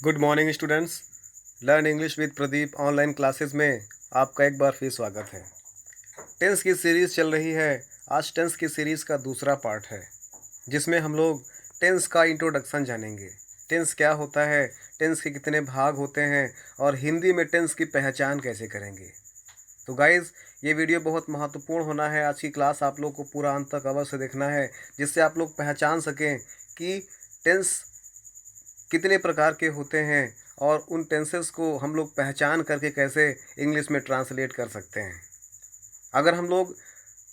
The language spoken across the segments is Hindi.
Good morning students. Learn English with Pradeep online classes में आपका एक बार फिर स्वागत है। टेंस की सीरीज़ चल रही है। आज टेंस की सीरीज़ का दूसरा पार्ट है, जिसमें हम लोग टेंस का इंट्रोडक्शन जानेंगे। टेंस क्या होता है, टेंस के कितने भाग होते हैं और हिंदी में टेंस की पहचान कैसे करेंगे। तो गाइज़, ये वीडियो बहुत महत्वपूर्ण होना है। आज की क्लास आप लोग को पूरा अंत तक अवश्य देखना है, जिससे आप लोग पहचान सकें कि टेंस कितने प्रकार के होते हैं और उन टेंसेस को हम लोग पहचान करके कैसे इंग्लिश में ट्रांसलेट कर सकते हैं। अगर हम लोग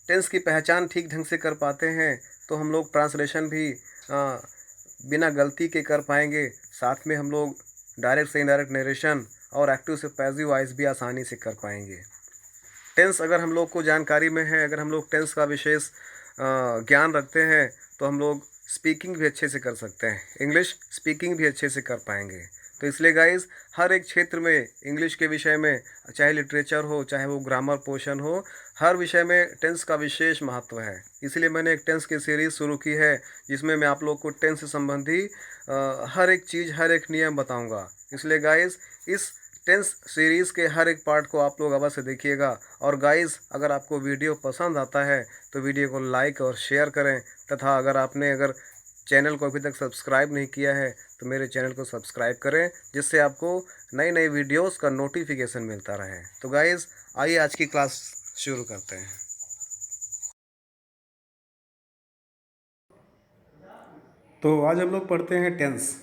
टेंस की पहचान ठीक ढंग से कर पाते हैं तो हम लोग ट्रांसलेशन भी बिना गलती के कर पाएंगे। साथ में हम लोग डायरेक्ट से इनडायरेक्ट नरेशन और एक्टिव से पैसिव वॉइस भी आसानी से कर पाएंगे। टेंस अगर हम लोग को जानकारी में है, अगर हम लोग टेंस का विशेष ज्ञान रखते हैं तो हम लोग स्पीकिंग भी अच्छे से कर सकते हैं, इंग्लिश स्पीकिंग भी अच्छे से कर पाएंगे। तो इसलिए गाइस, हर एक क्षेत्र में इंग्लिश के विषय में, चाहे लिटरेचर हो, चाहे वो ग्रामर पोर्शन हो, हर विषय में टेंस का विशेष महत्व है। इसलिए मैंने एक टेंस की सीरीज़ शुरू की है, जिसमें मैं आप लोग को टेंस से संबंधी हर एक चीज़, हर एक नियम बताऊँगा। इसलिए गाइस, इस टेंस सीरीज़ के हर एक पार्ट को आप लोग अवश्य देखिएगा। और गाइस, अगर आपको वीडियो पसंद आता है तो वीडियो को लाइक और शेयर करें, तथा अगर चैनल को अभी तक सब्सक्राइब नहीं किया है तो मेरे चैनल को सब्सक्राइब करें, जिससे आपको नई नई वीडियोस का नोटिफिकेशन मिलता रहे। तो गाइस, आइए आज की क्लास शुरू करते हैं। तो आज हम लोग पढ़ते हैं टेंस।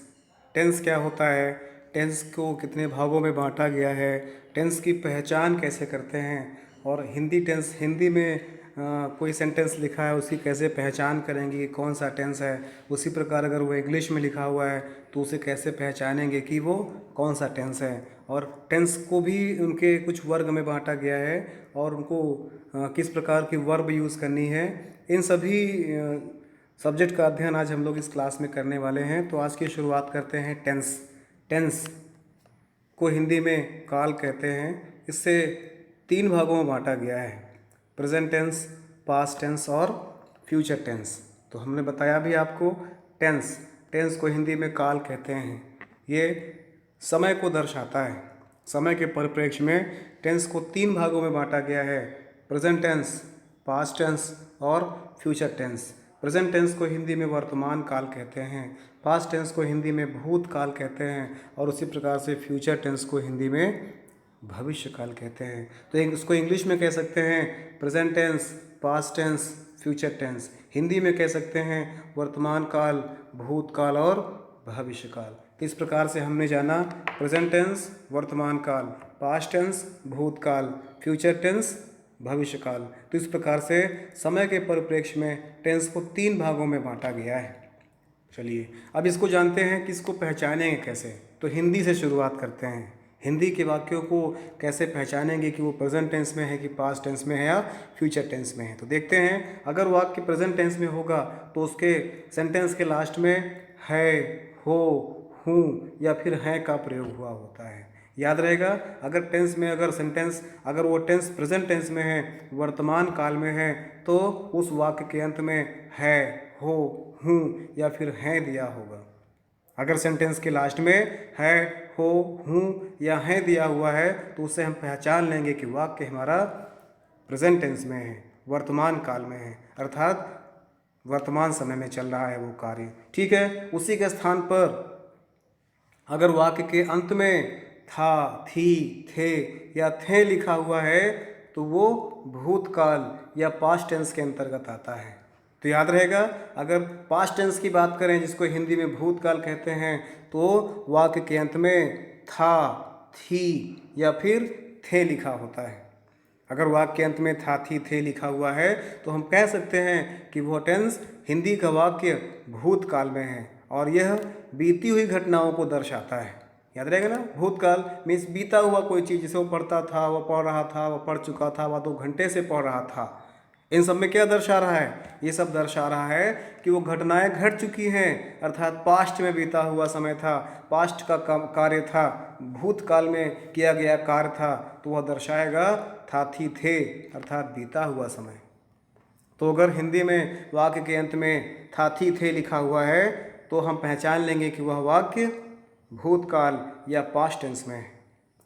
टेंस क्या होता है, टेंस को कितने भागों में बांटा गया है, टेंस की पहचान कैसे करते हैं, और हिंदी टेंस, हिंदी में कोई सेंटेंस लिखा है उसकी कैसे पहचान करेंगे कि कौन सा टेंस है। उसी प्रकार अगर वो इंग्लिश में लिखा हुआ है तो उसे कैसे पहचानेंगे कि वो कौन सा टेंस है। और टेंस को भी उनके कुछ वर्ग में बांटा गया है और उनको किस प्रकार की वर्ब यूज़ करनी है, इन सभी सब्जेक्ट का अध्ययन आज हम लोग इस क्लास में करने वाले हैं। तो आज की शुरुआत करते हैं टेंस। टेंस को हिंदी में काल कहते हैं। इससे 3 भागों में बांटा गया है, प्रेजेंट टेंस, पास्ट टेंस और फ्यूचर टेंस। तो हमने बताया भी आपको, टेंस टेंस को हिंदी में काल कहते हैं। ये समय को दर्शाता है। समय के परिप्रेक्ष्य में टेंस को 3 भागों में बांटा गया है, प्रेजेंट टेंस, पास्ट टेंस और फ्यूचर टेंस। प्रेजेंट टेंस को हिंदी में वर्तमान काल कहते हैं, पास्ट टेंस को हिंदी में भूतकाल कहते हैं और उसी प्रकार से फ्यूचर टेंस को हिंदी में भविष्य काल कहते हैं। तो इसको इंग्लिश में कह सकते हैं present tense, past tense, future tense. Hindi में कह सकते हैं वर्तमान काल, भूतकाल और भविष्य काल। तो इस प्रकार से हमने जाना प्रेजेंट टेंस, वर्तमान काल, पास्ट टेंस, भूतकाल, फ्यूचर टेंस, भविष्य काल। तो इस प्रकार से समय के परिप्रेक्ष्य में टेंस को 3 भागों में बांटा गया है। चलिए अब इसको जानते हैं कि इसको पहचानेंगे कैसे। तो हिंदी से शुरुआत करते हैं। हिंदी के वाक्यों को कैसे पहचानेंगे कि वो प्रेजेंट टेंस में है कि पास्ट टेंस में है या फ्यूचर टेंस में है। तो देखते हैं, अगर वाक्य प्रेजेंट टेंस में होगा तो उसके सेंटेंस के लास्ट में है, हो, हूँ या फिर हैं का प्रयोग हुआ होता है। याद रहेगा, अगर टेंस में, अगर सेंटेंस, अगर वो टेंस प्रेजेंट टेंस में है, वर्तमान काल में है, तो उस वाक्य के अंत में है, हो, हूँ या फिर हैं दिया होगा। अगर सेंटेंस के लास्ट में है, हो, हूँ या हैं दिया हुआ है तो उससे हम पहचान लेंगे कि वाक्य हमारा प्रेजेंट टेंस में है, वर्तमान काल में है, अर्थात वर्तमान समय में चल रहा है वो कार्य। ठीक है, उसी के स्थान पर अगर वाक्य के अंत में था, थी, थे या थे लिखा हुआ है तो वो भूतकाल या पास्ट टेंस के अंतर्गत आता है। तो याद रहेगा, अगर पास्ट टेंस की बात करें जिसको हिंदी में भूतकाल कहते हैं, तो वाक्य के अंत में था, थी या फिर थे लिखा होता है। अगर वाक्य के अंत में था, थी, थे लिखा हुआ है तो हम कह सकते हैं कि वह टेंस, हिंदी का वाक्य भूतकाल में है और यह बीती हुई घटनाओं को दर्शाता है। याद रहेगा ना, भूतकाल मीन्स बीता हुआ कोई चीज़, जिसे वो पढ़ता था, वो पढ़ रहा था, वो पढ़ चुका था, वह 2 घंटे से पढ़ रहा था। इन सब में क्या दर्शा रहा है, ये सब दर्शा रहा है कि वो घटनाएं घट चुकी हैं, अर्थात पास्ट में बीता हुआ समय था, पास्ट का कार्य था, भूतकाल में किया गया कार्य था, तो वह दर्शाएगा था, थी, थे अर्थात बीता हुआ समय। तो अगर हिंदी में वाक्य के अंत में था, थी, थे लिखा हुआ है तो हम पहचान लेंगे कि वह वाक्य भूतकाल या पास्ट टेंस में है।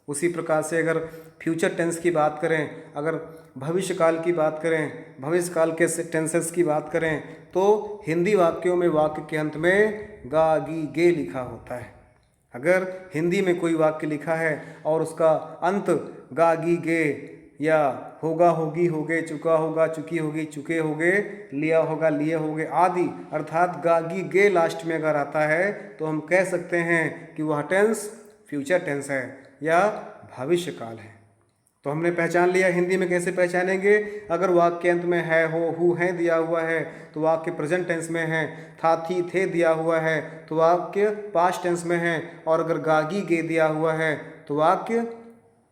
उसी प्रकार से अगर फ्यूचर टेंस की बात करें, अगर भविष्य काल की बात करें, भविष्य काल के टेंसेस की बात करें, तो हिंदी वाक्यों में वाक्य के अंत में गा गी गे लिखा होता है। अगर हिंदी में कोई वाक्य लिखा है और उसका अंत गा गी गे या होगा होगी होगे, चुका होगा चुकी होगी चुके होगे, लिया होगा लिए होगे आदि अर्थात गा गी गे लास्ट में अगर आता है तो हम कह सकते हैं कि वह टेंस फ्यूचर टेंस है या भविष्य काल है। तो हमने पहचान लिया। हिंदी में कैसे पहचानेंगे? अगर वाक्य के अंत में है, हो, हु, है दिया हुआ है तो वाक्य प्रेजेंट टेंस में है, था, थी, थे दिया हुआ है तो वाक्य पास्ट टेंस में है, और अगर गागी गे दिया हुआ है तो वाक्य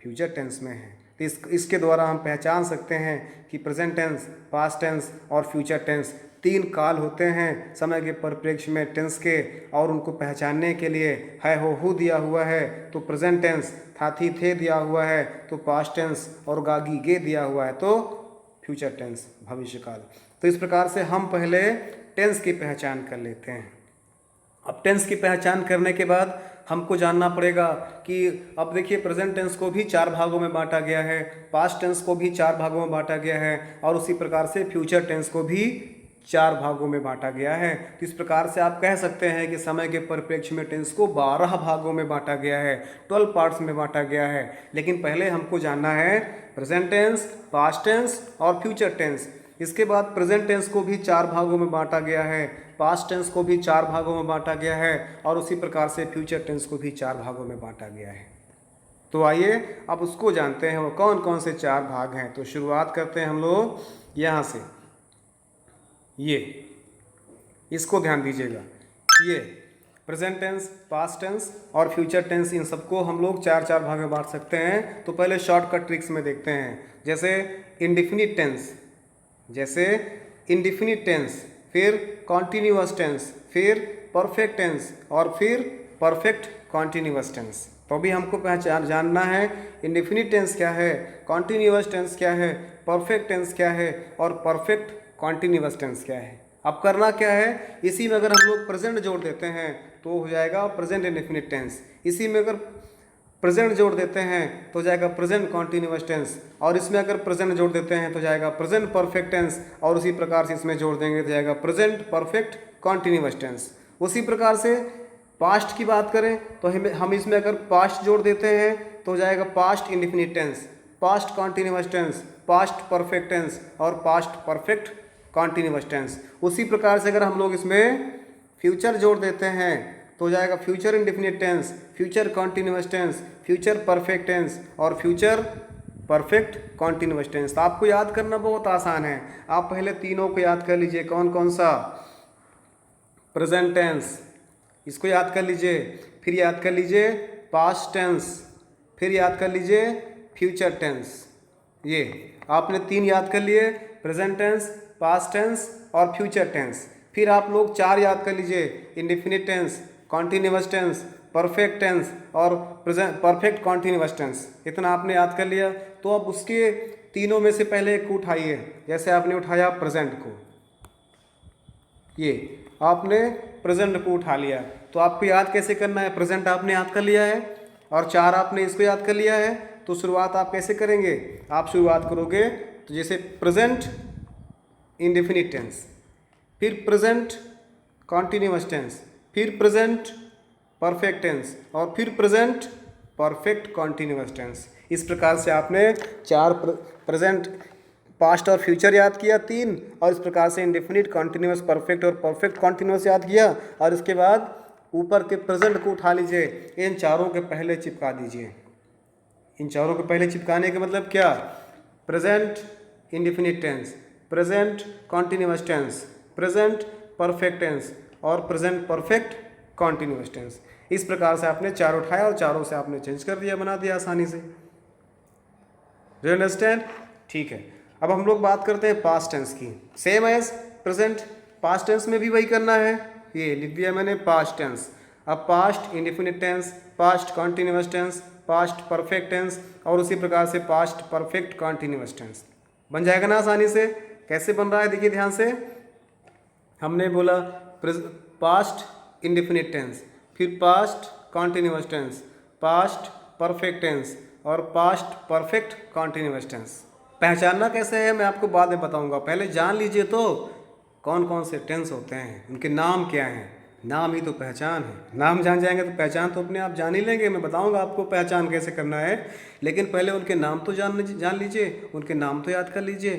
फ्यूचर टेंस में है। तो इसके द्वारा हम पहचान सकते हैं कि प्रेजेंट टेंस, पास्ट टेंस और फ्यूचर टेंस तीन काल होते हैं समय के परिप्रेक्ष्य में टेंस के, और उनको पहचानने के लिए है, हो, दिया हुआ है तो प्रेजेंट टेंस, था, थी, थे दिया हुआ है तो पास्ट टेंस, और गागी गे दिया हुआ है तो फ्यूचर टेंस भविष्य काल। तो इस प्रकार से हम पहले टेंस की पहचान कर लेते हैं। अब टेंस की पहचान करने के बाद हमको जानना पड़ेगा कि अब देखिए प्रेजेंट टेंस को भी चार भागों में बांटा गया है, पास्ट टेंस को भी चार भागों में बांटा गया है, और उसी प्रकार से फ्यूचर टेंस को भी चार भागों में बांटा गया है। तो इस प्रकार से आप कह सकते हैं कि समय के परिप्रेक्ष्य में टेंस को 12 भागों में बांटा गया है, 12 पार्ट्स में बांटा गया है। लेकिन पहले हमको जानना है प्रेजेंट टेंस, पास्ट टेंस और फ्यूचर टेंस। इसके बाद प्रेजेंट टेंस को भी चार भागों में बांटा गया है, पास्ट टेंस को भी चार भागों में बांटा गया है, और उसी प्रकार से फ्यूचर टेंस को भी चार भागों में बांटा गया है। तो आइए अब उसको जानते हैं वो कौन कौन से चार भाग हैं। तो शुरुआत करते हैं हम लोग यहाँ से। ये इसको ध्यान दीजिएगा, ये प्रेजेंट टेंस, पास्ट टेंस और फ्यूचर टेंस, इन सबको हम लोग चार चार भाग में बांट सकते हैं। तो पहले शॉर्टकट ट्रिक्स में देखते हैं। जैसे इंडिफिनिट टेंस, जैसे इंडिफिनिट टेंस, फिर कॉन्टिन्यूअस टेंस, फिर परफेक्ट टेंस और फिर परफेक्ट कॉन्टिन्यूअस टेंस। तो अभी हमको पहचान जानना है इंडिफिनिट टेंस क्या है, कॉन्टिन्यूअस टेंस क्या है, परफेक्ट टेंस क्या है और परफेक्ट कॉन्टिन्यूअस टेंस क्या है। अब करना क्या है, इसी में अगर हम लोग प्रेजेंट जोड़ देते हैं तो हो जाएगा प्रेजेंट इंडिफिनिट टेंस, इसी में अगर प्रेजेंट जोड़ देते हैं तो जाएगा प्रेजेंट कॉन्टिन्यूअस टेंस, और इसमें अगर प्रेजेंट जोड़ देते हैं तो जाएगा प्रेजेंट परफेक्ट टेंस, और उसी प्रकार से इसमें जोड़ देंगे तो जाएगा प्रेजेंट परफेक्ट कॉन्टिन्यूअस टेंस। उसी प्रकार से पास्ट की बात करें तो हम इसमें अगर पास्ट जोड़ देते हैं तो जाएगा past indefinite tense, past continuous tense, past perfect tense और पास्ट परफेक्ट कॉन्टिन्यूअस टेंस। उसी प्रकार से अगर हम लोग इसमें फ्यूचर जोड़ देते हैं तो जाएगा future indefinite tense, future continuous tense, future perfect tense और फ्यूचर परफेक्ट कॉन्टिन्यूअस टेंस। तो आपको याद करना बहुत आसान है, आप पहले तीनों को याद कर लीजिए। कौन कौन सा? प्रेजेंट टेंस, इसको याद कर लीजिए, फिर याद कर लीजिए पास्ट टेंस, फिर याद कर लीजिए फ्यूचर टेंस। ये आपने तीन याद कर लिए, प्रेजेंट टेंस, पास्ट टेंस और फ्यूचर टेंस। फिर आप लोग चार याद कर लीजिए, indefinite tense, continuous tense, perfect tense और प्रेजेंट परफेक्ट कॉन्टिन्यूअस टेंस। इतना आपने याद कर लिया। तो अब उसके तीनों में से पहले एक को उठाइए। जैसे आपने उठाया प्रेजेंट को, ये आपने प्रेजेंट को उठा लिया, तो आपको याद कैसे करना है? प्रेजेंट आपने याद कर लिया है और चार आपने इसको याद कर लिया है, तो शुरुआत आप कैसे करेंगे? आप शुरुआत करोगे तो जैसे प्रेजेंट इंडिफिनिट टेंस, फिर प्रेजेंट कॉन्टिन्यूअस टेंस, फिर प्रेजेंट परफेक्ट टेंस और फिर प्रेजेंट परफेक्ट कॉन्टिन्यूअस टेंस। इस प्रकार से आपने चार प्रेजेंट, पास्ट और फ्यूचर याद किया तीन, और इस प्रकार से इंडिफिनिट, कॉन्टिन्यूअस, परफेक्ट और परफेक्ट कॉन्टिन्यूअस याद किया। और इसके बाद ऊपर के प्रेजेंट को उठा लीजिए, इन चारों के पहले चिपका दीजिए। इन चारों के पहले चिपकाने का मतलब क्या? Present indefinite tense, present continuous tense, present perfect tense और प्रेजेंट परफेक्ट कॉन्टिन्यूअस टेंस। इस प्रकार से आपने चार उठाया और चारों से आपने चेंज कर दिया, बना दिया आसानी से। Do you understand? ठीक है। अब हम लोग बात करते हैं पास्ट टेंस की। Same as present, past tense में भी वही करना है। ये लिख दिया मैंने पास्ट टेंस। अब past indefinite tense, past continuous tense, past perfect tense और उसी प्रकार से पास्ट परफेक्ट कॉन्टिन्यूअस टेंस बन जाएगा ना आसानी से। कैसे बन रहा है देखिए ध्यान से। हमने बोला पास्ट इंडिफिनिट टेंस, फिर past continuous tense, past perfect tense और पास्ट परफेक्ट कॉन्टिन्यूअस टेंस। पहचानना कैसे है मैं आपको बाद में बताऊंगा, पहले जान लीजिए तो कौन कौन से टेंस होते हैं, उनके नाम क्या हैं। नाम ही तो पहचान है, नाम जान जाएंगे तो पहचान तो अपने आप जान ही लेंगे। मैं बताऊंगा आपको पहचान कैसे करना है, लेकिन पहले उनके नाम तो जान लीजिए, उनके नाम तो याद कर लीजिए।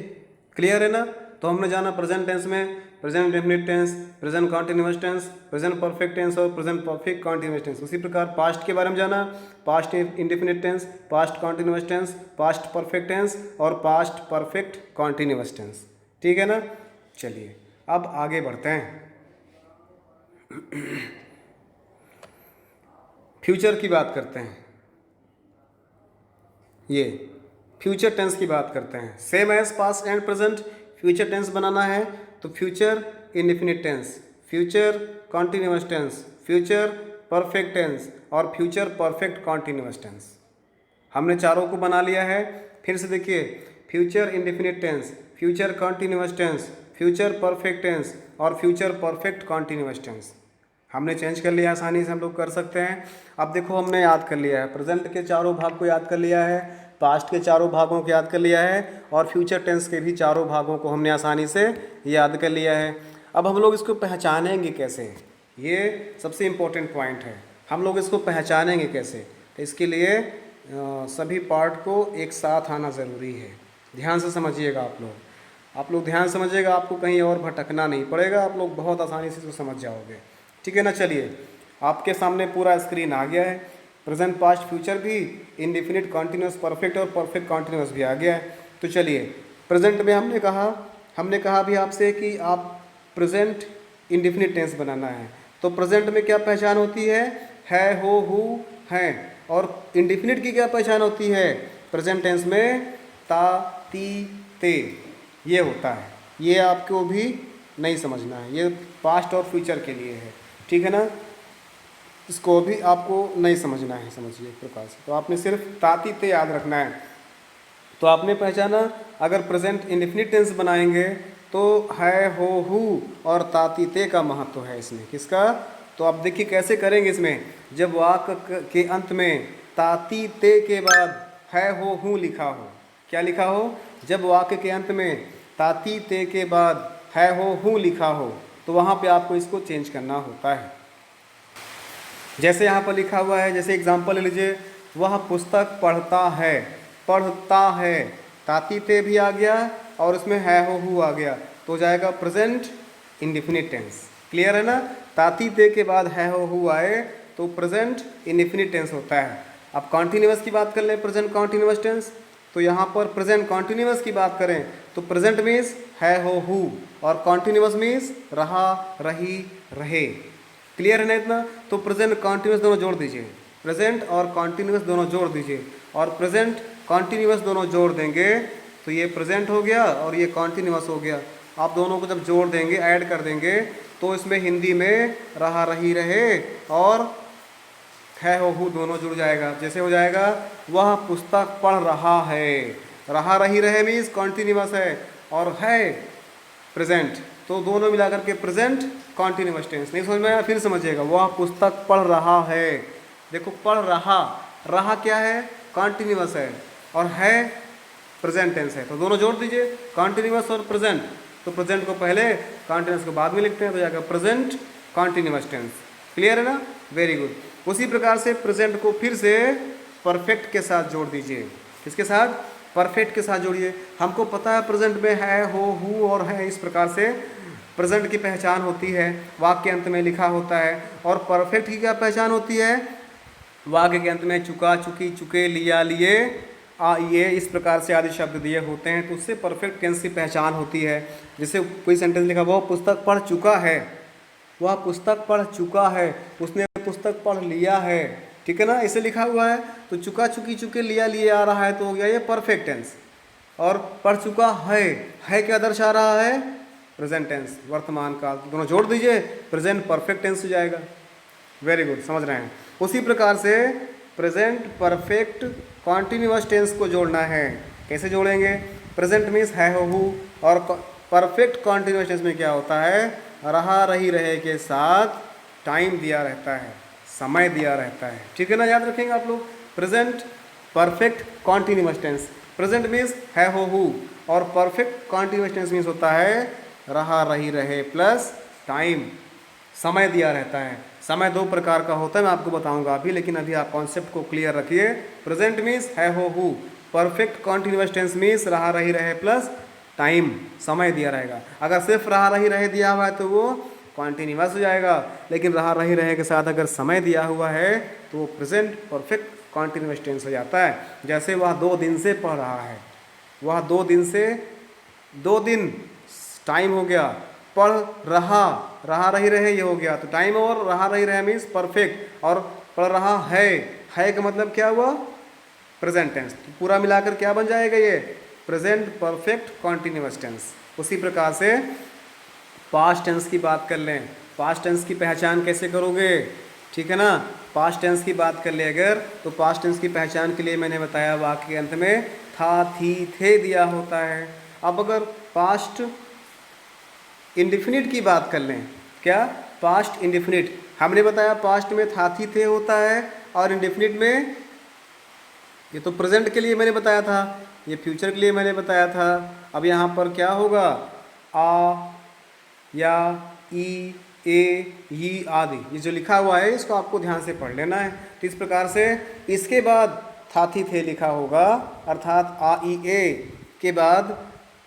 क्लियर है ना? तो हमने जाना प्रेजेंट टेंस में present indefinite tense, present continuous tense, present perfect tense और प्रेजेंट परफेक्ट कॉन्टिन्यूअस टेंस। उसी प्रकार पास्ट के बारे में जाना, past indefinite tense, past continuous tense, past perfect tense और पास्ट परफेक्ट कॉन्टिन्यूअस टेंस। ठीक है ना? चलिए अब आगे बढ़ते हैं। फ्यूचर की बात करते हैं, ये फ्यूचर टेंस की बात करते हैं। Same as past and present future tense बनाना है तो future indefinite tense, future continuous tense, future perfect tense और फ्यूचर परफेक्ट कॉन्टिन्यूअस टेंस। हमने चारों को बना लिया है। फिर से देखिए, future indefinite tense, future continuous tense, future perfect tense और फ्यूचर परफेक्ट कॉन्टिन्यूअस टेंस हमने चेंज कर लिया, आसानी से हम लोग कर सकते हैं। अब देखो हमने याद कर लिया है, प्रेजेंट के चारों भाग को याद कर लिया है, पास्ट के चारों भागों को याद कर लिया है और फ्यूचर टेंस के भी चारों भागों को हमने आसानी से याद कर लिया है। अब हम लोग इसको पहचानेंगे कैसे, ये सबसे इम्पोर्टेंट पॉइंट है। हम लोग इसको पहचानेंगे कैसे, तो इसके लिए सभी पार्ट को एक साथ आना ज़रूरी है। ध्यान से समझिएगा आप लोग ध्यान से समझिएगा, आपको कहीं और भटकना नहीं पड़ेगा, आप लोग बहुत आसानी से इसको समझ जाओगे। ठीक है ना? चलिए आपके सामने पूरा स्क्रीन आ गया है, प्रेजेंट पास्ट फ्यूचर भी, इंडेफिनिट कॉन्टिन्यूअस परफेक्ट और परफेक्ट कॉन्टिन्यूअस भी आ गया है। तो चलिए प्रेजेंट में हमने कहा भी आपसे कि आप प्रेजेंट इंडेफिनिट टेंस बनाना है। तो प्रेजेंट में क्या पहचान होती है हो, हु, हैं। और इंडेफिनिट की क्या पहचान होती है प्रेजेंट टेंस में? ता, ती, ते, ये होता है। ये आपको भी नहीं समझना है, ये पास्ट और फ्यूचर के लिए है। ठीक है ना? इसको भी आपको नहीं समझना है, समझिए एक प्रकार से। तो आपने सिर्फ ताती ते याद रखना है। तो आपने पहचाना, अगर प्रेजेंट इंडेफिनिट टेंस बनाएंगे तो है, हो, हु और ताती ते का महत्व है इसमें। किसका? तो आप देखिए कैसे करेंगे इसमें। जब वाक्य के अंत में ताती ते के बाद है, हो, हु लिखा हो, क्या लिखा हो? जब वाक्य के अंत में ताती ते के बाद है, हो, हु लिखा हो तो वहाँ पे आपको इसको चेंज करना होता है। जैसे यहाँ पर लिखा हुआ है, जैसे एग्जांपल ले लीजिए, वह पुस्तक पढ़ता है, पढ़ता है, ताती ते भी आ गया और उसमें है, हो, हु आ गया, तो हो जाएगा प्रेजेंट इंडेफिनिट टेंस। क्लियर है ना? ताती ते के बाद है, हो, हु आए तो प्रेजेंट इंडेफिनिट टेंस होता है। अब कॉन्टिन्यूअस की बात कर लें, प्रेजेंट कॉन्टिन्यूअस टेंस, तो यहाँ पर प्रेजेंट कॉन्टिन्यूअस की बात करें तो प्रेजेंट मीन्स है, हो, हु और कॉन्टिन्यूअस मीन्स रहा, रही, रहे। क्लियर है ना इतना? तो प्रेजेंट कॉन्टिन्यूअस दोनों जोड़ दीजिए, प्रेजेंट और कॉन्टिन्यूअस दोनों जोड़ दीजिए और प्रेजेंट कॉन्टिन्यूअस दोनों जोड़ देंगे तो ये प्रेजेंट हो गया और ये कॉन्टिन्यूअस हो गया। आप दोनों को जब जोड़ देंगे, ऐड कर देंगे तो इसमें हिंदी में रहा, रही, रहे और है, हो, हु दोनों जुड़ जाएगा। जैसे हो जाएगा, वह पुस्तक पढ़ रहा है, रहा, रही, रहे मीन्स कॉन्टिन्यूअस है और है प्रेजेंट, तो दोनों मिलाकर के प्रेजेंट कॉन्टिन्यूअस टेंस। नहीं समझ में आया? फिर समझिएगा, वह पुस्तक पढ़ रहा है। देखो पढ़ रहा, रहा क्या है? कॉन्टिन्यूअस है और है प्रेजेंट टेंस है, तो दोनों जोड़ दीजिए, कॉन्टिन्यूअस और प्रेजेंट। तो प्रेजेंट को पहले, कॉन्टिन्यूअस को बाद में लिखते हैं, तो जाएगा प्रेजेंट कॉन्टिन्यूअस टेंस। क्लियर है ना? Very good. उसी प्रकार से प्रेजेंट को फिर से परफेक्ट के साथ जोड़ दीजिए। किसके साथ? परफेक्ट के साथ जोड़िए। हमको पता है प्रेजेंट में है, हो, हु और है, इस प्रकार से प्रेजेंट की पहचान होती है, वाक्य के अंत में लिखा होता है। और परफेक्ट की क्या पहचान होती है? वाक्य के अंत में चुका, चुकी, चुके, लिया, लिए, ये इस प्रकार से आदि शब्द दिए होते हैं, तो उससे परफेक्ट टेंस की पहचान होती है। जैसे कोई सेंटेंस लिखा, वह पुस्तक पढ़ चुका है, वह पुस्तक पढ़ चुका है, उसने पुस्तक पढ़ लिया है। ठीक है ना? इसे लिखा हुआ है तो चुका, चुकी, चुके, लिया, लिए आ रहा है, तो हो गया ये परफेक्ट टेंस। और पढ़ चुका है क्या दर्शा रहा है? प्रेजेंट टेंस, वर्तमान काल, दोनों जोड़ दीजिए, प्रेजेंट परफेक्ट टेंस हो जाएगा। वेरी गुड, समझ रहे हैं? उसी प्रकार से प्रेजेंट परफेक्ट कॉन्टिन्यूअस टेंस को जोड़ना है। कैसे जोड़ेंगे? प्रेजेंट मीन्स है, हो, हु और परफेक्ट कॉन्टिन्यूअस टेंस में क्या होता है? रहा, रही, रहे के साथ टाइम दिया रहता है, समय दिया रहता है। ठीक है ना, याद रखेंगे आप लोग। Present perfect continuous tense, present means है हो हु, और परफेक्ट कॉन्टिन्यूअस टेंस मीन्स होता है रहा रही रहे प्लस टाइम, समय दिया रहता है। समय दो प्रकार का होता है, मैं आपको बताऊंगा अभी, लेकिन अभी आप कॉन्सेप्ट को क्लियर रखिए। प्रेजेंट मीन्स है हो हु, परफेक्ट कॉन्टिन्यूअस टेंस मीन्स रहा रही रहे प्लस टाइम, समय दिया रहेगा। अगर सिर्फ रहा रही रहे दिया हुआ है तो वो कॉन्टिन्यूअस हो जाएगा, लेकिन रहा रही रहे के साथ अगर समय दिया हुआ है तो वो प्रेजेंट परफेक्ट कॉन्टिन्यूअस टेंस हो जाता है। जैसे वह 2 दिन से पढ़ रहा है, वह 2 दिन से, 2 दिन टाइम हो गया, पढ़ रहा, रहा रही रहे ये हो गया, तो टाइम और रहा रही रहे मीन्स परफेक्ट, और पढ़ रहा है का मतलब क्या हुआ, प्रेजेंट टेंस। तो पूरा मिलाकर क्या बन जाएगा ये, प्रेजेंट परफेक्ट कॉन्टिन्यूअस टेंस। उसी प्रकार से पास्ट टेंस की बात कर लें, पास्ट टेंस की पहचान कैसे करोगे, ठीक है ना। पास्ट टेंस की बात कर ले अगर, तो पास्ट टेंस की पहचान के लिए मैंने बताया वाक्य के अंत में था थी थे दिया होता है। अब अगर पास्ट इंडिफिनिट की बात कर लें, क्या, पास्ट इंडिफिनिट, हमने बताया पास्ट में था थी थे होता है, और इंडिफिनिट में, ये तो प्रेजेंट के लिए मैंने बताया था, ये फ्यूचर के लिए मैंने बताया था। अब यहाँ पर क्या होगा, आ या ई ए ही आदि, ये जो लिखा हुआ है इसको आपको ध्यान से पढ़ लेना है। तो इस प्रकार से इसके बाद थाथी थे लिखा होगा, अर्थात आ ई ए के बाद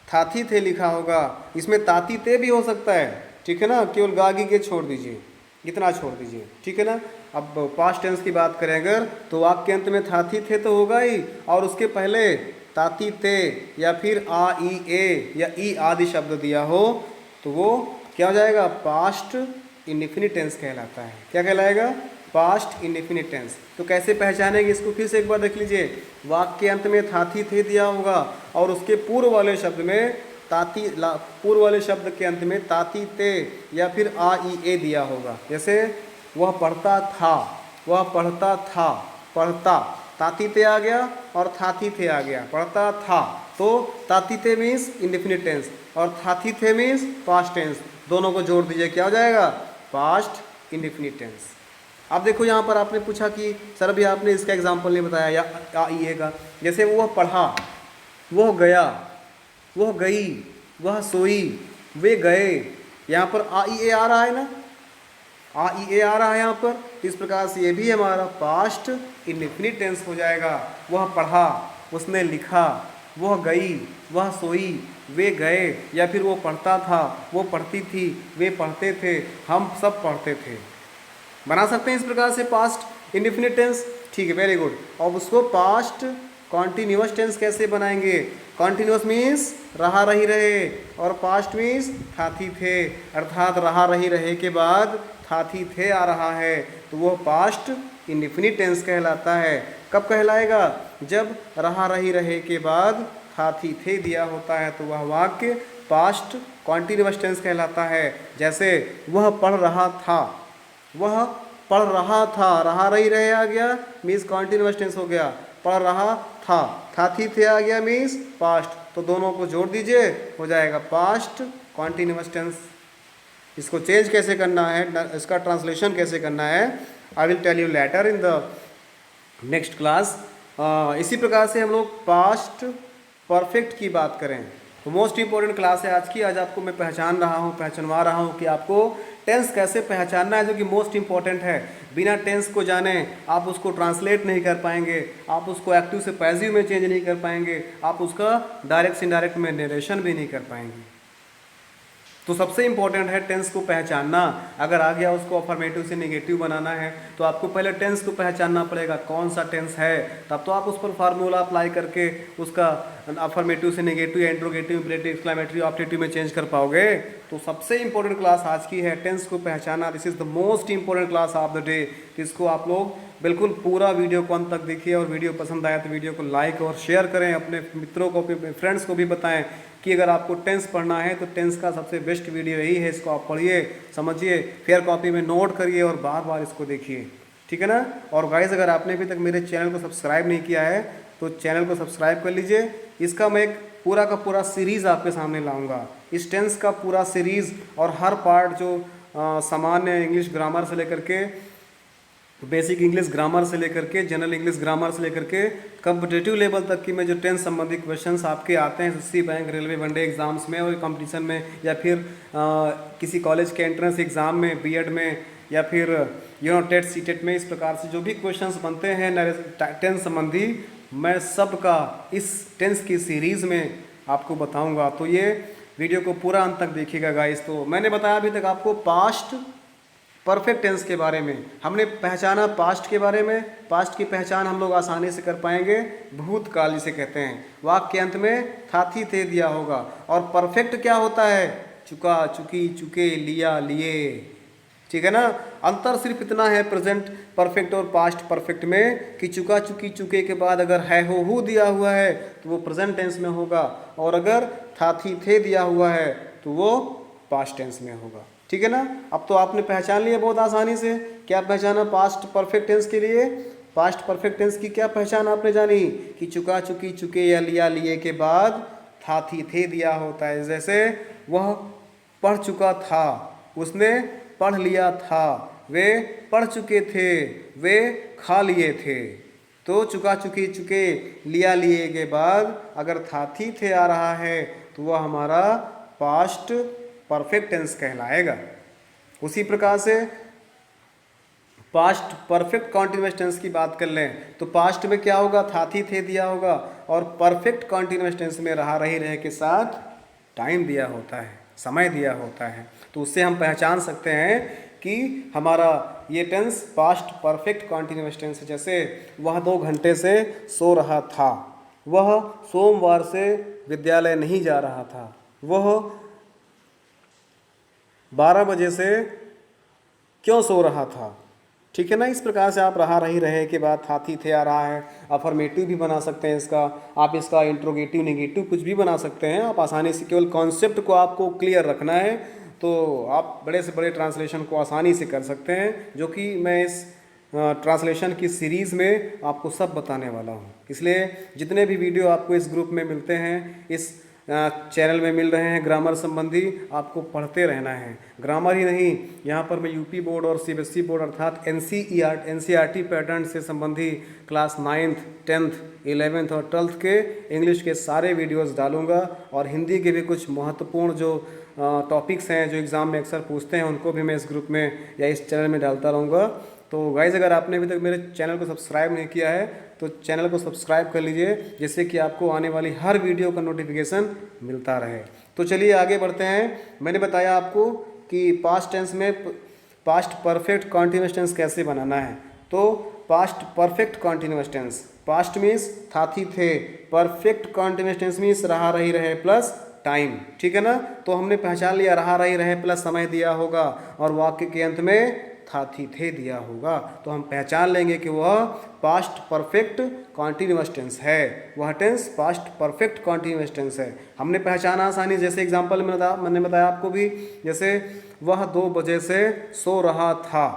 थाथी थे लिखा होगा। इसमें ताती ते भी हो सकता है, ठीक है ना, केवल गागी के छोड़ दीजिए, इतना छोड़ दीजिए, ठीक है ना। अब पास्ट टेंस की बात करें अगर, तो वाक्य के अंत में थाथी थे तो होगा ही, और उसके पहले ताती ते या फिर आ ई ए या ई आदि शब्द दिया हो तो वो क्या हो जाएगा, पास्ट इंडेफिनिट टेंस कहलाता है। क्या कहलाएगा, पास्ट इंडेफिनिट टेंस। तो कैसे पहचानेंगे इसको, फिर से एक बार देख लीजिए। वाक्य के अंत में थाथी थे दिया होगा, और उसके पूर्व वाले शब्द में पूर्व वाले शब्द के अंत में ताती ते या फिर आ ई ए दिया होगा। जैसे वह पढ़ता था, वह पढ़ता था, पढ़ता, ताती ते आ गया और थाथी थे आ गया, पढ़ता था, तो ताती थे मीन्स इंडेफिनिट टेंस और थाथी थे मीन्स पास्ट टेंस, दोनों को जोड़ दीजिए, क्या हो जाएगा, पास्ट इंडेफिनिट टेंस। अब देखो यहाँ पर आपने पूछा कि सर अभी आपने इसका एग्जाम्पल नहीं बताया या ई ए का। जैसे वह पढ़ा, वह गया, वह गई, वह सोई, वे गए, यहाँ पर आ ई ए आ रहा है ना, आ ई ए आ रहा है यहाँ पर। इस प्रकार से ये भी हमारा पास्ट इंडेफिनिट टेंस हो जाएगा। वह पढ़ा, उसने लिखा, वह गई, वह सोई, वे गए, या फिर वो पढ़ता था, वो पढ़ती थी, वे पढ़ते थे, हम सब पढ़ते थे। बना सकते हैं इस प्रकार से पास्ट इंडेफिनिट टेंस, ठीक है, वेरी गुड। अब उसको पास्ट कॉन्टिन्यूअस टेंस कैसे बनाएंगे, कॉन्टिन्यूअस मीन्स रहा रही रहे, और पास्ट मीन्स थाथी थे, अर्थात रहा रही रहे के बाद थाथी थे आ रहा है, तो वो पास्ट इंडेफिनिट टेंस कहलाता है। कब कहलाएगा, जब रहा रही रहे के बाद थाथी थे दिया होता है, तो वह वाक्य पास्ट कॉन्टिन्यूअस टेंस कहलाता है। जैसे वह पढ़ रहा था, वह पढ़ रहा था, रहा रही रहे आ गया मीन्स कॉन्टिन्यूअस टेंस हो गया, पढ़ रहा था, थाथी थे आ गया मीन्स पास्ट, तो दोनों को जोड़ दीजिए, हो जाएगा पास्ट कॉन्टिन्यूअस टेंस। इसको चेंज कैसे करना है, इसका ट्रांसलेशन कैसे करना है, I will tell you later in the next class. इसी प्रकार से हम लोग पास्ट परफेक्ट की बात करें तो मोस्ट इंपॉर्टेंट क्लास है आज की। आज आपको मैं पहचानवा रहा हूँ कि आपको टेंस कैसे पहचानना है, जो कि मोस्ट इंपॉर्टेंट है। बिना टेंस को जाने आप उसको ट्रांसलेट नहीं कर पाएंगे, आप उसको एक्टिव से पैसिव में चेंज नहीं कर पाएंगे, आप उसका डायरेक्ट से इनडायरेक्ट में नरेशन भी नहीं कर पाएंगे। तो सबसे इंपॉर्टेंट है टेंस को पहचानना। अगर आ गया उसको अफर्मेटिव से नेगेटिव बनाना है तो आपको पहले टेंस को पहचानना पड़ेगा, कौन सा टेंस है, तब तो आप उस पर फार्मूला अप्लाई करके उसका अफर्मेटिव से नेगेटिव या इंट्रोगेटिव, इम्परेटिव, एक्सक्लेमेटरी, ऑप्टेटिव में चेंज कर पाओगे। तो सबसे इंपॉर्टेंट क्लास आज की है टेंस को पहचानना। This is the most important class of the day. इसको आप लोग बिल्कुल पूरा वीडियो को अंत तक देखिए, और वीडियो पसंद आया तो वीडियो को लाइक और शेयर करें, अपने मित्रों को, अपने फ्रेंड्स को भी बताएं कि अगर आपको टेंस पढ़ना है तो टेंस का सबसे बेस्ट वीडियो यही है। इसको आप पढ़िए, समझिए, फेयर कॉपी में नोट करिए और बार बार इसको देखिए, ठीक है ना। और गाइस, अगर आपने अभी तक मेरे चैनल को सब्सक्राइब नहीं किया है तो चैनल को सब्सक्राइब कर लीजिए। इसका मैं एक पूरा का पूरा सीरीज़ आपके सामने लाऊंगा, इस टेंस का पूरा सीरीज़, और हर पार्ट जो सामान्य इंग्लिश ग्रामर से लेकर के बेसिक इंग्लिश ग्रामर से लेकर के जनरल इंग्लिश ग्रामर से लेकर के कॉम्पिटिटिव लेवल तक की में जो टेंस संबंधी क्वेश्चंस आपके आते हैं SSC bank railway one day exams में और कंपटीशन में, या फिर किसी कॉलेज के एंट्रेंस एग्ज़ाम में, बीएड में, या फिर टेट सीटेट में, इस प्रकार से जो भी क्वेश्चंस बनते हैं टेंस संबंधी, मैं सबका इस टेंस की सीरीज़ में आपको बताऊँगा। तो ये वीडियो को पूरा अंत तक देखिएगा गाइस। तो मैंने बताया अभी तक आपको पास्ट परफेक्ट टेंस के बारे में, हमने पहचाना पास्ट के बारे में। पास्ट की पहचान हम लोग आसानी से कर पाएंगे, भूतकाल जिसे कहते हैं, वाक्य के अंत में था थी थे दिया होगा। और परफेक्ट क्या होता है? चुका चुकी चुके लिया लिए, ठीक है ना। अंतर सिर्फ इतना है प्रेजेंट परफेक्ट और पास्ट परफेक्ट में कि चुका चुकी चुके के बाद अगर है हो दिया हुआ है तो वो प्रेजेंट टेंस में होगा, और अगर था थी थे दिया हुआ है तो वो पास्ट टेंस में होगा, ठीक है ना। अब तो आपने पहचान लिया बहुत आसानी से। क्या पहचाना पास्ट परफेक्ट टेंस के लिए? पास्ट परफेक्ट टेंस की क्या पहचान आपने जानी कि चुका चुकी चुके या लिया लिए के बाद था थी थे दिया होता है। जैसे वह पढ़ चुका था, उसने पढ़ लिया था, वे पढ़ चुके थे, वे खा लिए थे। तो चुका चुकी चुके लिया लिए के बाद अगर था थी थे आ रहा है तो वह हमारा पास्ट परफेक्ट टेंस कहलाएगा। उसी प्रकार से पास्ट परफेक्ट कॉन्टिन्यूअस टेंस की बात कर लें तो पास्ट में क्या होगा? था थी थे दिया होगा, और परफेक्ट कॉन्टिन्यूअस टेंस में रहा रही रहे के साथ टाइम दिया होता है, समय दिया होता है। तो उससे हम पहचान सकते हैं कि हमारा ये tense past perfect continuous tense है। जैसे वह 2 घंटे से सो रहा था, वह सोमवार से विद्यालय नहीं जा रहा था, वह 12 बजे से क्यों सो रहा था, ठीक है ना। इस प्रकार से आप रहा रही रहे के बाद था थी थे आ रहा है। अफर्मेटिव भी बना सकते हैं इसका, आप इसका इंट्रोगेटिव नेगेटिव कुछ भी बना सकते हैं। आप आसानी से, केवल कॉन्सेप्ट को आपको क्लियर रखना है तो आप बड़े से बड़े ट्रांसलेशन को आसानी से कर सकते हैं, जो कि मैं इस ट्रांसलेशन की सीरीज़ में आपको सब बताने वाला हूँ। इसलिए जितने भी वीडियो आपको इस ग्रुप में मिलते हैं, इस चैनल में मिल रहे हैं ग्रामर संबंधी, आपको पढ़ते रहना है। ग्रामर ही नहीं, यहाँ पर मैं यूपी बोर्ड और सीबीएसई बोर्ड अर्थात एनसीईआरटी पैटर्न से संबंधी क्लास 9th 10th 11th और 12th के इंग्लिश के सारे वीडियोस डालूंगा, और हिंदी के भी कुछ महत्वपूर्ण जो टॉपिक्स हैं जो एग्ज़ाम में अक्सर पूछते हैं उनको भी मैं इस ग्रुप में या इस चैनल में डालता रहूँगा। तो गाइज़, अगर आपने अभी तक मेरे चैनल को सब्सक्राइब नहीं किया है तो चैनल को सब्सक्राइब कर लीजिए, जिससे कि आपको आने वाली हर वीडियो का नोटिफिकेशन मिलता रहे। तो चलिए आगे बढ़ते हैं। मैंने बताया आपको कि पास्ट टेंस में पास्ट परफेक्ट कॉन्टिन्यूअस टेंस कैसे बनाना है। तो past perfect continuous tense, past means था थी थे, परफेक्ट कॉन्टिन्यूअस टेंस मीन्स रहा रही रहे प्लस टाइम, ठीक है ना। तो हमने पहचान लिया, रहा रही रहे प्लस समय दिया होगा और वाक्य के अंत में था थी थे दिया होगा, तो हम पहचान लेंगे कि वह पास्ट परफेक्ट कॉन्टिन्यूअस टेंस है, वह tense past perfect continuous tense है। हमने पहचाना आसानी, जैसे एग्जांपल में मैंने बताया आपको भी, जैसे वह 2 बजे से सो रहा था।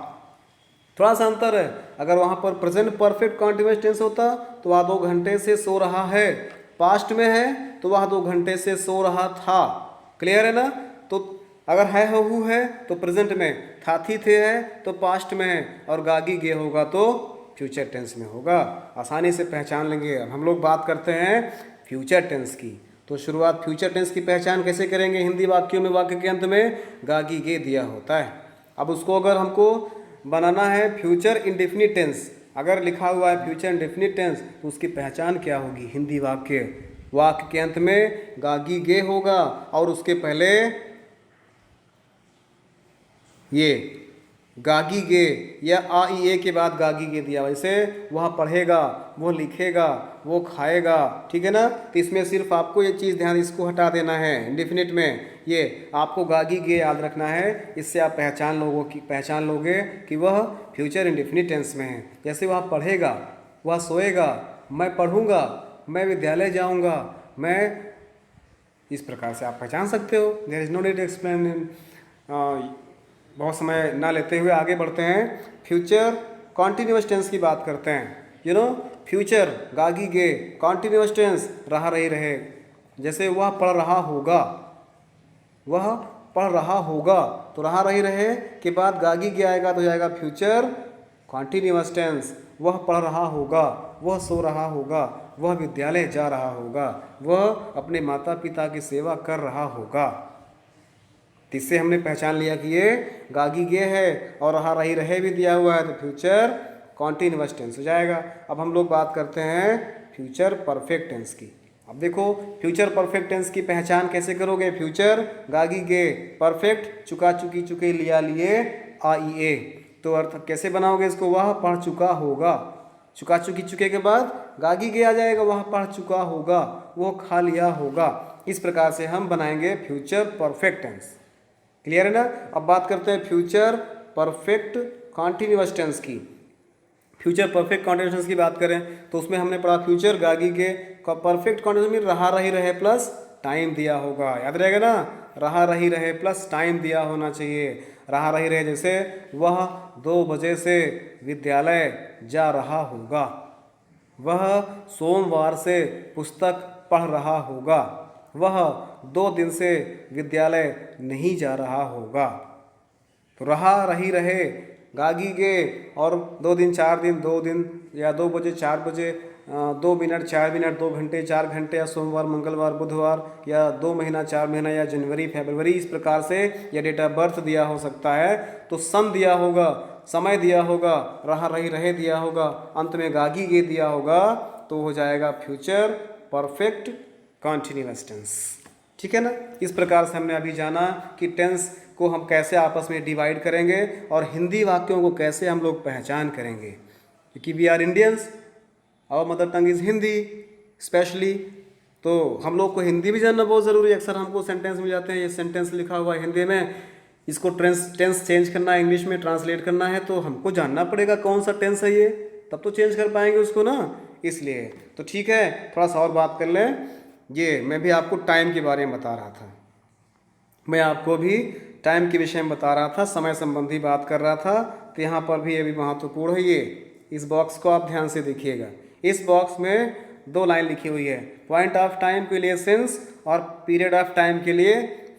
थोड़ा सा अंतर है, अगर वहाँ पर प्रेजेंट परफेक्ट कॉन्टिन्यूअस टेंस होता तो वह 2 घंटे से सो रहा है, पास्ट में है तो वह 2 घंटे से सो रहा था। क्लियर है ना। तो अगर है हु है तो प्रेजेंट में, था थी थे है तो पास्ट में है, और गागी गे होगा तो फ्यूचर टेंस में होगा। आसानी से पहचान लेंगे। अब हम लोग बात करते हैं फ्यूचर टेंस की। तो शुरुआत फ्यूचर टेंस की पहचान कैसे करेंगे? हिंदी वाक्यों में वाक्य के अंत में गागी गे दिया होता है। अब उसको अगर हमको बनाना है फ्यूचर इंडेफिनिट टेंस, अगर लिखा हुआ है फ्यूचर इंडेफिनिट टेंस तो उसकी पहचान क्या होगी? हिंदी वाक्य के अंत में गागी गे होगा और उसके पहले ये गागी गे या आ ई ए के बाद गागी गे दिया। वैसे वह पढ़ेगा, वो लिखेगा, वो खाएगा, ठीक है ना। तो इसमें सिर्फ आपको ये चीज़ ध्यान, इसको हटा देना है। इंडेफिनिट में ये आपको गागी गे याद रखना है, इससे आप पहचान लोगे कि वह फ्यूचर इंडेफिनिट टेंस में है। जैसे वह पढ़ेगा, वह सोएगा, मैं पढ़ूंगा, मैं विद्यालय जाऊंगा, मैं, इस प्रकार से आप पहचान सकते हो। There is no need explain. बहुत समय ना लेते हुए आगे बढ़ते हैं। फ्यूचर कॉन्टिन्यूअस टेंस की बात करते हैं। फ्यूचर गागी गे, कॉन्टिन्यूअस टेंस रहा रही रहे। जैसे वह पढ़ रहा होगा, वह पढ़ रहा होगा, तो रहा रही रहे के बाद गागी गे आएगा तो जाएगा फ्यूचर कॉन्टिन्यूअस टेंस, वह पढ़ रहा होगा, वह सो रहा होगा, वह विद्यालय जा रहा होगा, वह अपने माता पिता की सेवा कर रहा होगा। इससे हमने पहचान लिया कि ये गागी गे है और रहा रही रहे भी दिया हुआ है, तो फ्यूचर कॉन्टिन्यूअस टेंस हो जाएगा। अब हम लोग बात करते हैं फ्यूचर परफेक्ट टेंस की। अब देखो फ्यूचर परफेक्ट टेंस की पहचान कैसे करोगे। फ्यूचर गागी गे, परफेक्ट चुका चुकी चुके लिया लिए आइए, तो अर्थ कैसे बनाओगे इसको, वह पढ़ चुका होगा। चुका चुकी चुके के बाद गागी गे आ जाएगा, वह पढ़ चुका होगा, वो खा लिया होगा। इस प्रकार से हम बनाएंगे फ्यूचर परफेक्ट टेंस। क्लियर है ना। अब बात करते हैं फ्यूचर परफेक्ट कॉन्टिन्यूअस टेंस की। फ्यूचर परफेक्ट कॉन्टिन्यूअस टेंस की बात करें तो उसमें हमने पढ़ा फ्यूचर गागी के परफेक्ट कॉन्टिन्यूअस में रहा रही रहे प्लस टाइम दिया होगा, याद रहेगा ना, रहा रही रहे प्लस टाइम दिया होना चाहिए। रहा रही रहे जैसे वह 2 बजे से विद्यालय जा रहा होगा, वह सोमवार से पुस्तक पढ़ रहा होगा, वह 2 दिन से विद्यालय नहीं जा रहा होगा। तो रहा रही रहे गागी गे और 2 दिन 4 दिन 2 दिन या 2 बजे 4 बजे 2 मिनट 4 मिनट 2 घंटे 4 घंटे, या सोमवार मंगलवार बुधवार, या 2 महीना 4 महीना, या जनवरी फरवरी, इस प्रकार से या डेट ऑफ बर्थ दिया हो सकता है। तो सन दिया होगा, समय दिया होगा, रहा रही रहे दिया होगा, अंत में गागी गे दिया होगा, तो हो जाएगा फ्यूचर परफेक्ट कॉन्टिन्यूअस टेंस। ठीक है ना। इस प्रकार से हमने अभी जाना कि टेंस को हम कैसे आपस में डिवाइड करेंगे और हिंदी वाक्यों को कैसे हम लोग पहचान करेंगे, क्योंकि we are Indians, our mother tongue is Hindi specially, तो हम लोग को हिंदी भी जानना बहुत ज़रूरी है। अक्सर हमको सेंटेंस मिल जाते हैं, ये सेंटेंस लिखा हुआ है हिंदी में, इसको टेंस चेंज करना है, इंग्लिश में ट्रांसलेट करना है, तो हमको जानना पड़ेगा कौन सा टेंस है ये, तब तो चेंज कर पाएंगे उसको ना, इसलिए। तो ठीक है, थोड़ा सा और बात कर लें। ये मैं भी आपको टाइम के बारे में बता रहा था, मैं आपको भी टाइम के विषय में बता रहा था, समय संबंधी बात कर रहा था। तो यहाँ पर भी ये भी महत्वपूर्ण है, ये इस बॉक्स को आप ध्यान से देखिएगा। इस बॉक्स में 2 लाइन लिखी हुई है, पॉइंट ऑफ टाइम के लिए सिंस और पीरियड ऑफ टाइम के लिए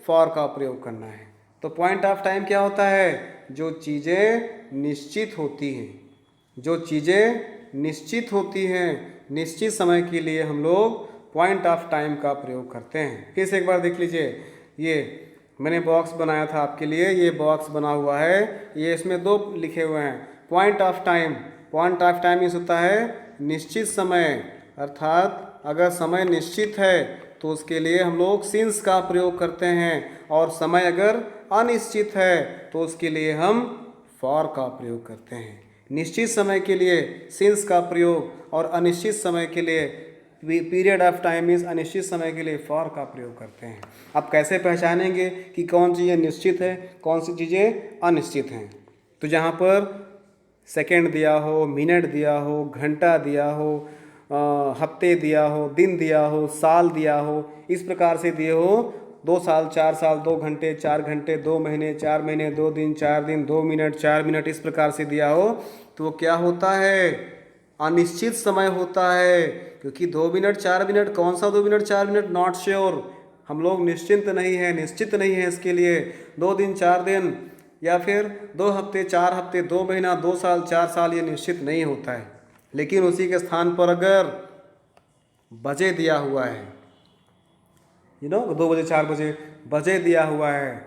फॉर का प्रयोग करना है। तो पॉइंट ऑफ टाइम क्या होता है, जो चीज़ें निश्चित होती हैं, जो चीज़ें निश्चित होती हैं, निश्चित समय के लिए हम लोग पॉइंट ऑफ टाइम का प्रयोग करते हैं। फिर से एक बार देख लीजिए, ये मैंने बॉक्स बनाया था आपके लिए, ये बॉक्स बना हुआ है, ये इसमें 2 लिखे हुए हैं, point of time. Point of time means होता है निश्चित समय, अर्थात अगर समय निश्चित है तो उसके लिए हम लोग सिंस का प्रयोग करते हैं, और समय अगर अनिश्चित है तो उसके लिए हम फॉर का प्रयोग करते हैं। निश्चित समय के लिए सिंस का प्रयोग और अनिश्चित समय के लिए पीरियड ऑफ टाइम मीन्स अनिश्चित समय के लिए फॉर का प्रयोग करते हैं। आप कैसे पहचानेंगे कि कौन चीज़ें निश्चित है, कौन सी चीज़ें अनिश्चित हैं। तो जहाँ पर सेकंड दिया हो, मिनट दिया हो, घंटा दिया हो, हफ्ते दिया हो, दिन दिया हो, साल दिया हो, इस प्रकार से दिए हो, 2 साल 4 साल 2 घंटे 4 घंटे, 2 महीने 4 महीने, 2 दिन 4 दिन, 2 मिनट 4 मिनट, इस प्रकार से दिया हो, तो वो क्या होता है, अनिश्चित समय होता है। क्योंकि 2 मिनट 4 मिनट, कौन सा 2 मिनट 4 मिनट, नॉट श्योर, हम लोग निश्चिंत नहीं है, निश्चित नहीं है इसके लिए। 2 दिन 4 दिन या फिर 2 हफ्ते 4 हफ्ते, 2 महीना 2 साल 4 साल, ये निश्चित नहीं होता है। लेकिन उसी के स्थान पर अगर बजे दिया हुआ है, 2 बजे 4 बजे बजे दिया हुआ है,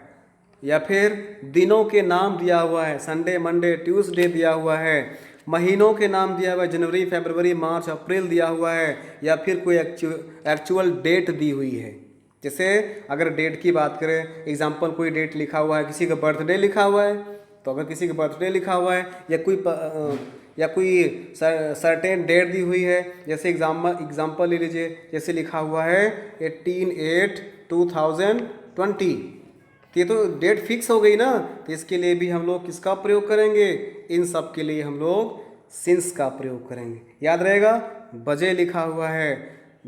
या फिर दिनों के नाम दिया हुआ है, संडे मंडे ट्यूसडे दिया हुआ है, महीनों के नाम दिया हुआ है, जनवरी फरवरी मार्च अप्रैल दिया हुआ है, या फिर कोई एक्चुअल डेट दी हुई है। जैसे अगर डेट की बात करें, एग्जाम्पल कोई डेट लिखा हुआ है, किसी का बर्थडे लिखा हुआ है, तो अगर किसी का बर्थडे लिखा हुआ है या कोई सर्टेन डेट दी हुई है, जैसे एग्जाम्पल ले लीजिए, जैसे लिखा हुआ है 18/8/2020, ये तो डेट फिक्स हो गई ना, तो इसके लिए भी हम लोग किसका प्रयोग करेंगे, इन सब के लिए हम लोग सिंस का प्रयोग करेंगे। याद रहेगा, बजे लिखा हुआ है,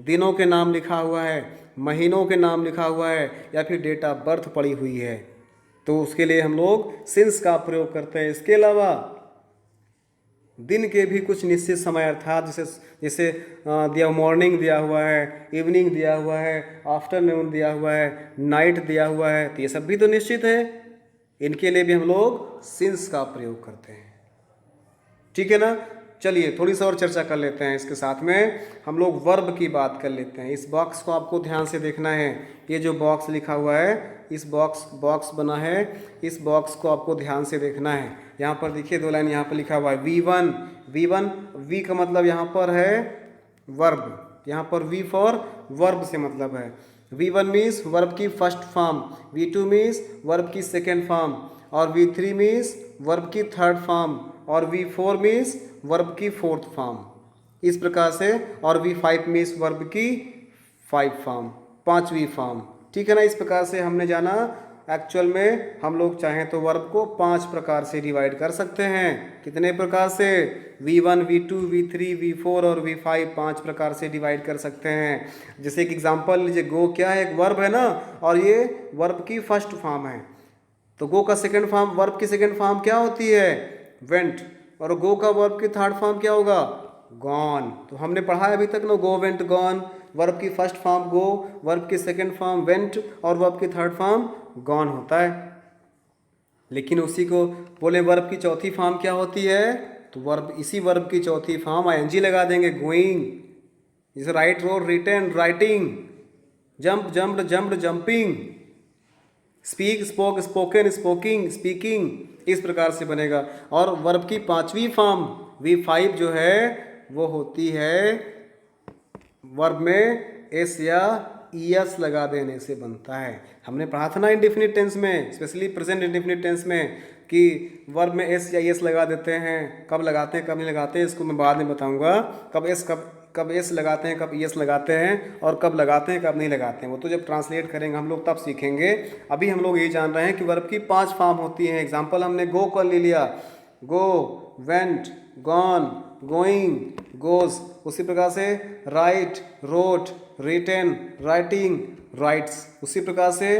दिनों के नाम लिखा हुआ है, महीनों के नाम लिखा हुआ है, या फिर डेट ऑफ बर्थ पड़ी हुई है, तो उसके लिए हम लोग सिंस का प्रयोग करते हैं। इसके अलावा दिन के भी कुछ निश्चित समय, अर्थात जैसे दिया मॉर्निंग दिया हुआ है, इवनिंग दिया हुआ है, आफ्टरनून दिया हुआ है, नाइट दिया हुआ है, तो ये सब भी तो निश्चित है, इनके लिए भी हम लोग सिंस का प्रयोग करते हैं। ठीक है ना। चलिए थोड़ी सी और चर्चा कर लेते हैं। इसके साथ में हम लोग वर्ब की बात कर लेते हैं। इस बॉक्स को आपको ध्यान से देखना है। ये जो बॉक्स लिखा हुआ है, इस बॉक्स बना है, इस बॉक्स को आपको ध्यान से देखना है। यहाँ पर देखिए 2 लाइन यहाँ पर लिखा हुआ है V1। वी का मतलब यहाँ पर है वर्ब, यहाँ पर वी फॉर वर्ब से मतलब है। V1 मीन्स वर्ब की first form, V2 means verb की सेकेंड फॉर्म, और V3 मीन्स वर्ब की थर्ड फॉर्म, और V4 मीन्स वर्ब की फोर्थ फॉर्म, इस प्रकार से। और V5 मीन्स वर्ब की 5 फॉर्म, 5वीं फॉर्म। ठीक है ना। इस प्रकार से हमने जाना। एक्चुअल में हम लोग चाहें तो वर्ब को 5 प्रकार से डिवाइड कर सकते हैं। कितने प्रकार से? V1, V2, V3, V4 और V5, 5 प्रकार से डिवाइड कर सकते हैं। जैसे एक एग्जांपल लीजिए, गो क्या है? एक वर्ब है ना, और ये वर्ब की फर्स्ट फॉर्म है। तो गो का सेकंड फॉर्म, वर्ब की सेकंड फॉर्म क्या होती है? वेंट। और गो का वर्ब की थर्ड फॉर्म क्या होगा? गॉन। तो हमने पढ़ा है अभी तक ना, गो वेंट गॉन। वर्ब की फर्स्ट फॉर्म गो, वर्ब की सेकंड फॉर्म वेंट, और वर्ब की थर्ड फॉर्म गॉन होता है। लेकिन उसी को बोले वर्ब की चौथी फॉर्म क्या होती है? तो वर्ब, इसी वर्ब की चौथी फॉर्म आईएनजी लगा देंगे, गोइंग। जैसे write, rode, written, writing, jump, jumped, jumped, jumping, speak, spoke, spoken, spoking, speaking, इस प्रकार से बनेगा। और वर्ब की 5वीं फॉर्म V5 जो है वो होती है वर्ब में एस या ईएस लगा देने से बनता है। हमने पढ़ा था ना इंडेफिनिट टेंस में, स्पेशली प्रेजेंट इंडेफिनिट टेंस में, कि वर्ब में एस या ईएस लगा देते हैं। कब लगाते हैं, कब नहीं लगाते हैं, इसको मैं बाद में बताऊंगा। कब एस लगाते हैं, कब ईएस लगाते हैं, और कब लगाते हैं, कब नहीं लगाते हैं, वो तो जब ट्रांसलेट करेंगे हम लोग तब सीखेंगे। अभी हम लोग ये जान रहे हैं कि वर्ब की 5 फॉर्म होती हैं। एग्जाम्पल हमने गो कर ले लिया, go, went, gone, going, goes. उसी प्रकार से write, wrote, written, writing, writes. उसी प्रकार से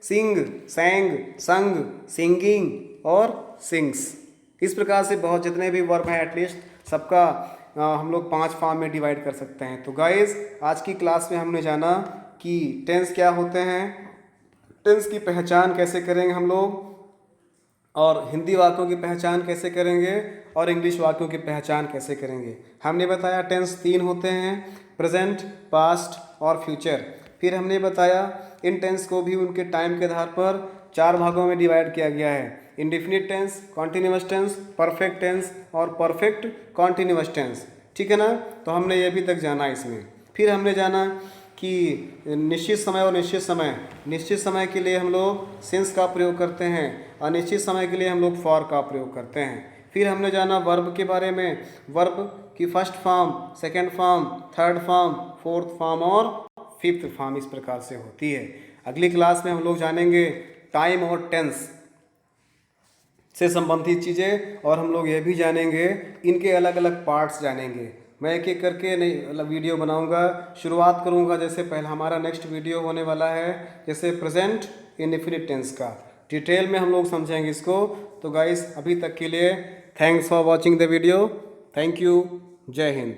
सिंग, सैंग, संग, सिंगिंग और सिंग्स। इस प्रकार से बहुत जितने भी वर्ब हैं एटलीस्ट सबका हम लोग 5 फॉर्म में डिवाइड कर सकते हैं। तो गाइस आज की क्लास में हमने जाना कि टेंस क्या होते हैं, टेंस की पहचान कैसे करेंगे हम लोग, और हिंदी वाक्यों की पहचान कैसे करेंगे, और इंग्लिश वाक्यों की पहचान कैसे करेंगे। हमने बताया टेंस 3 होते हैं, प्रेजेंट, पास्ट और फ्यूचर। फिर हमने बताया इन टेंस को भी उनके टाइम के आधार पर 4 भागों में डिवाइड किया गया है। Indefinite tense, continuous tense, perfect tense और परफेक्ट कॉन्टिन्यूअस टेंस। ठीक है ना। तो हमने ये अभी तक जाना इसमें। फिर हमने जाना कि निश्चित समय और निश्चित समय, निश्चित समय के लिए हम लोग सिंस का प्रयोग करते हैं, अनिश्चित समय के लिए हम लोग फॉर का प्रयोग करते हैं। फिर हमने जाना वर्ब के बारे में, वर्ब की first form, second form, third form, fourth form और फिफ्थ फॉर्म इस प्रकार से होती है। अगली क्लास में हम लोग जानेंगे टाइम और टेंस से संबंधित चीज़ें, और हम लोग ये भी जानेंगे इनके अलग अलग पार्ट्स जानेंगे। मैं एक एक करके नहीं वीडियो बनाऊंगा। शुरुआत करूंगा जैसे पहला हमारा नेक्स्ट वीडियो होने वाला है जैसे प्रेजेंट इंडेफिनिट टेंस का, डिटेल में हम लोग समझेंगे इसको। तो गाइस अभी तक के लिए thanks for watching the video. Thank you. जय हिंद।